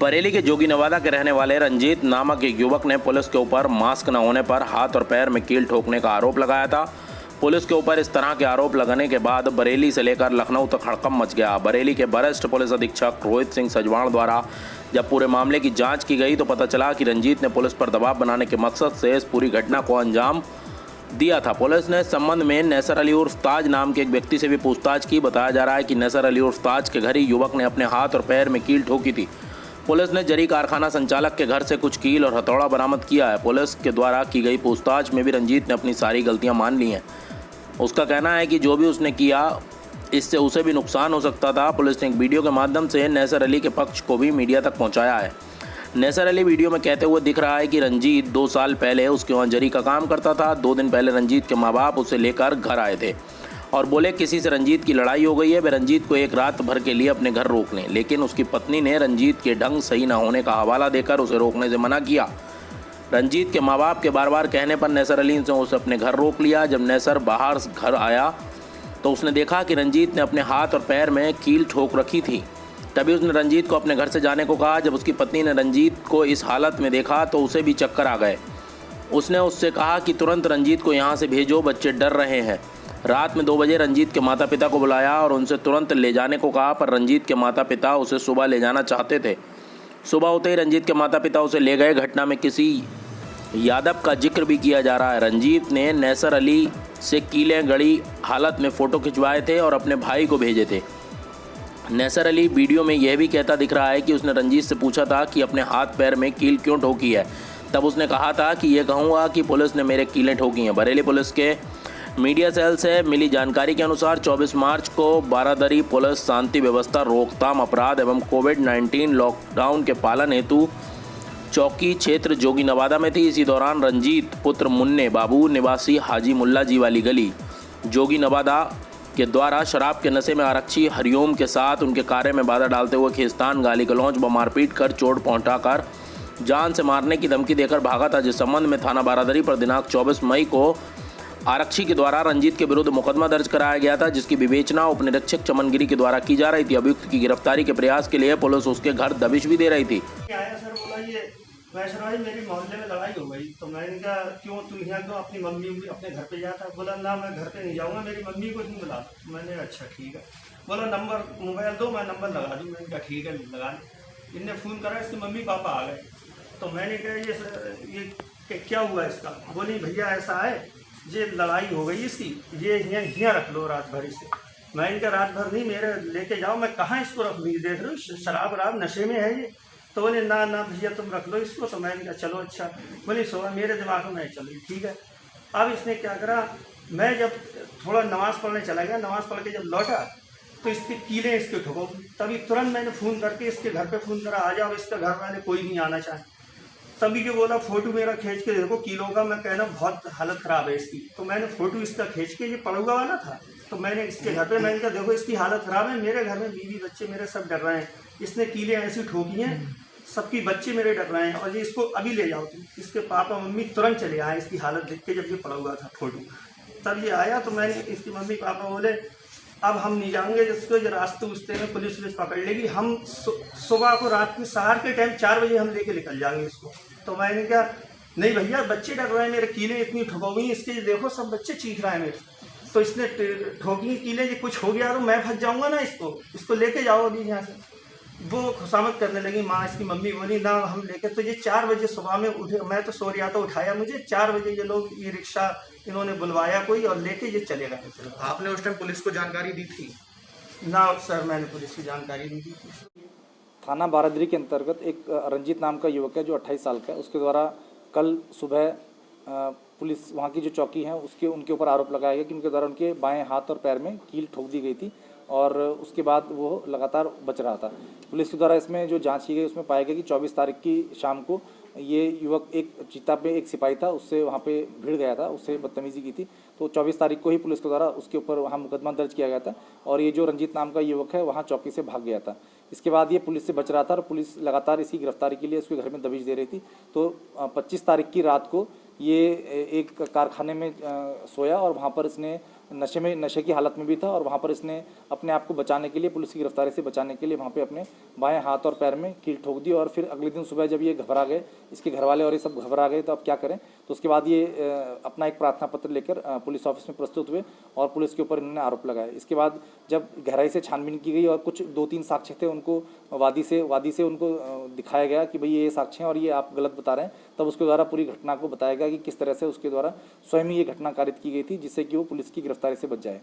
बरेली के जोगी नवादा के रहने वाले रंजीत नामक एक युवक ने पुलिस के ऊपर मास्क न होने पर हाथ और पैर में कील ठोकने का आरोप लगाया था। पुलिस के ऊपर इस तरह के आरोप लगाने के बाद बरेली से लेकर लखनऊ तक हड़कंप मच गया। बरेली के वरिष्ठ पुलिस अधीक्षक रोहित सिंह सजवाण द्वारा जब पूरे मामले की जांच की गई तो पता चला कि रंजीत ने पुलिस पर दबाव बनाने के मकसद से इस पूरी घटना को अंजाम दिया था। पुलिस ने इस संबंध में नैसर अली उर्फ ताज नाम के एक व्यक्ति से भी पूछताछ की। बताया जा रहा है कि नैसर अली उर्फ ताज के घर ही युवक ने अपने हाथ और पैर में कील ठोकी थी। पुलिस ने जरी कारखाना संचालक के घर से कुछ कील और हथौड़ा बरामद किया है। पुलिस के द्वारा की गई पूछताछ में भी रंजीत ने अपनी सारी गलतियां मान ली हैं। उसका कहना है कि जो भी उसने किया इससे उसे भी नुकसान हो सकता था। पुलिस ने एक वीडियो के माध्यम से नैसर अली के पक्ष को भी मीडिया तक पहुंचाया है। नैसर अली वीडियो में कहते हुए दिख रहा है कि रंजीत 2 साल पहले उसके वहाँ जरी का काम करता था। 2 दिन पहले रंजीत के माँ बाप उसे लेकर घर आए थे और बोले किसी से रंजीत की लड़ाई हो गई है। वे रंजीत को एक रात भर के लिए अपने घर रोक लें, लेकिन उसकी पत्नी ने रंजीत के ढंग सही न होने का हवाला देकर उसे रोकने से मना किया। रंजीत के माँ बाप के बार बार कहने पर नैसर अली ने उसे अपने घर रोक लिया। जब नैसर बाहर घर आया तो उसने देखा कि रंजीत ने अपने हाथ और पैर में कील ठोक रखी थी। तभी उसने रंजीत को अपने घर से जाने को कहा। जब उसकी पत्नी ने रंजीत को इस हालत में देखा तो उसे भी चक्कर आ गए। उसने उससे कहा कि तुरंत रंजीत को यहाँ से भेजो, बच्चे डर रहे हैं। रात में 2 बजे रंजीत के माता पिता को बुलाया और उनसे तुरंत ले जाने को कहा, पर रंजीत के माता पिता उसे सुबह ले जाना चाहते थे। सुबह होते ही रंजीत के माता पिता उसे ले गए। घटना में किसी यादव का जिक्र भी किया जा रहा है। रंजीत ने नैसर अली से कीलें गड़ी हालत में फ़ोटो खिंचवाए थे और अपने भाई को भेजे थे। नैसर अली वीडियो में यह भी कहता दिख रहा है कि उसने रंजीत से पूछा था कि अपने हाथ पैर में कील क्यों ठोकी है। तब उसने कहा था कि ये कहूँगा कि पुलिस ने मेरे कीलें ठोकी हैं। बरेली पुलिस के मीडिया सेल से मिली जानकारी के अनुसार 24 मार्च को बारादरी पुलिस शांति व्यवस्था, रोकथाम अपराध एवं कोविड-19 लॉकडाउन के पालन हेतु चौकी क्षेत्र जोगी नवादा में थी। इसी दौरान रंजीत पुत्र मुन्ने बाबू निवासी हाजी मुल्ला जी वाली गली जोगी नवादा के द्वारा शराब के नशे में आरक्षी हरिओम के साथ उनके कार्य में बाधा डालते हुए खींचतान, गाली गलौज व मारपीट कर चोट पहुंचाकर जान से मारने की धमकी देकर भागा था। जिस संबंध में थाना बारादरी पर दिनांक 24 मई को आरक्षी के द्वारा रंजीत के विरुद्ध मुकदमा दर्ज कराया गया था, जिसकी विवेचना उपनिरीक्षक चमनगिरी के द्वारा की जा रही थी। अभियुक्त की गिरफ्तारी के प्रयास के लिए पुलिस उसके घर दबिश भी दे रही थी। वैसे मेरी मोहल्ले में लड़ाई हो गई तो मैंने कहा क्यों तू यहाँ क्यों अपनी मम्मी अपने घर पे जाता। बोला ना मैं घर पे नहीं जाऊँगा, मेरी मम्मी को ही बुला। मैंने अच्छा ठीक है। बोला नंबर मोबाइल दो, मैं नंबर लगा दूँ। मैंने कहा ठीक है लगा ली। इनने फ़ोन करा, इसकी मम्मी पापा आ गए। तो मैंने कहा ये क्या हुआ इसका। बोली भैया ऐसा है, ये लड़ाई हो गई इसकी, ये यहाँ रख लो रात भर इसे। मैं इनका रात भर नहीं, मेरे लेके जाओ। मैं कहाँ इसको रख लूँ, देख रहे हो शराब वराब नशे में है ये। तो बोले ना ना भैया तुम रख लो इसको। तो मैंने कहा चलो अच्छा। बोली सो मेरे दिमाग में चलो ठीक है। अब इसने क्या करा, मैं जब थोड़ा नमाज़ पढ़ने चला गया, नमाज़ पढ़ के जब लौटा तो इसकी कीलें इसके ठोको। तभी तुरंत मैंने फ़ोन करके इसके घर पे फ़ोन करा, आ जाओ। इसका घर वाले कोई नहीं आना चाहे। तभी जो बोला फ़ोटो मेरा खींच के देखो कीलों का। मैं कहना बहुत हालत ख़राब है इसकी। तो मैंने फ़ोटो इसका खींच के, ये पड़ुआ वाला था, तो मैंने इसके घर पे मैंने कहा देखो इसकी हालत ख़राब है। मेरे घर में बीवी बच्चे मेरे सब डर रहे हैं। इसने कीलें ऐसी ठोकी हैं, सबकी बच्चे मेरे डर रहे हैं। और ये इसको अभी ले जाओ तुम। इसके पापा मम्मी तुरंत चले आए इसकी हालत देख के, जब ये पड़ा हुआ था फ़ोटो। तब ये आया तो मैंने इसकी मम्मी पापा बोले अब हम नहीं जाएंगे, जिसको जो रास्ते उस्ते में पुलिस पकड़ लेगी। हम सुबह को रात में सहर के टाइम 4 बजे हम लेके निकल जाएंगे इसको। तो मैंने कहा नहीं भैया बच्चे डर रहे हैं, मेरे कीलें इतनी ठुकी इसके देखो सब बच्चे चीख रहे हैं मेरे। तो इसने ठोकी कीलें, जी कुछ हो गया तो मैं फंस जाऊँगा ना, इसको लेके जाओ अभी यहाँ से। वो खुशामद करने लगी माँ। इसकी मम्मी बोली ना हम लेके, तो ये 4 बजे सुबह में उठे। मैं तो सो रहा था, उठाया मुझे 4 बजे ये लोग, ये रिक्शा इन्होंने बुलवाया कोई और लेके ये चले गए। आपने उस टाइम पुलिस को जानकारी दी थी? ना सर मैंने पुलिस की जानकारी नहीं दी थी। थाना बारादरी के अंतर्गत एक रंजीत नाम का युवक है जो 28 साल का है। उसके द्वारा कल सुबह पुलिस वहाँ की जो चौकी है उनके ऊपर आरोप लगाया गया कि उनके द्वारा उनके बाएं हाथ और पैर में कील ठोक दी गई थी और उसके बाद वो लगातार बच रहा था। पुलिस के द्वारा इसमें जो जांच की गई उसमें पाया गया कि 24 तारीख की शाम को ये युवक एक चिता पे एक सिपाही था, उससे वहाँ पे भिड़ गया था, उससे बदतमीजी की थी। तो 24 तारीख को ही पुलिस के द्वारा उसके ऊपर वहाँ मुकदमा दर्ज किया गया था और ये जो रंजीत नाम का युवक है वहाँ चौकी से भाग गया था। इसके बाद ये पुलिस से बच रहा था और पुलिस लगातार इसकी गिरफ्तारी के लिए उसके घर में दबिश दे रही थी। तो 25 तारीख की रात को ये एक कारखाने में सोया और वहाँ पर इसने नशे की हालत में भी था और वहाँ पर इसने अपने आप को बचाने के लिए, पुलिस की गिरफ्तारी से बचाने के लिए वहाँ पे अपने बाएं हाथ और पैर में कील ठोक दी। और फिर अगले दिन सुबह जब ये घबरा गए, इसके घर वाले और ये सब घबरा गए, तो अब क्या करें, तो उसके बाद ये अपना एक प्रार्थना पत्र लेकर पुलिस ऑफिस में प्रस्तुत हुए और पुलिस के ऊपर इन्होंने आरोप लगाए। इसके बाद जब गहराई से छानबीन की गई और कुछ 2-3 साक्ष्य थे उनको वादी से उनको दिखाया गया कि भाई ये साक्ष्य हैं और ये आप गलत बता रहे हैं, तब उसके द्वारा पूरी घटना को बताया गया कि किस तरह से उसके द्वारा स्वयं ही ये घटना कारित की गई थी, जिससे कि वो पुलिस की गिरफ्तारी से बच जाए।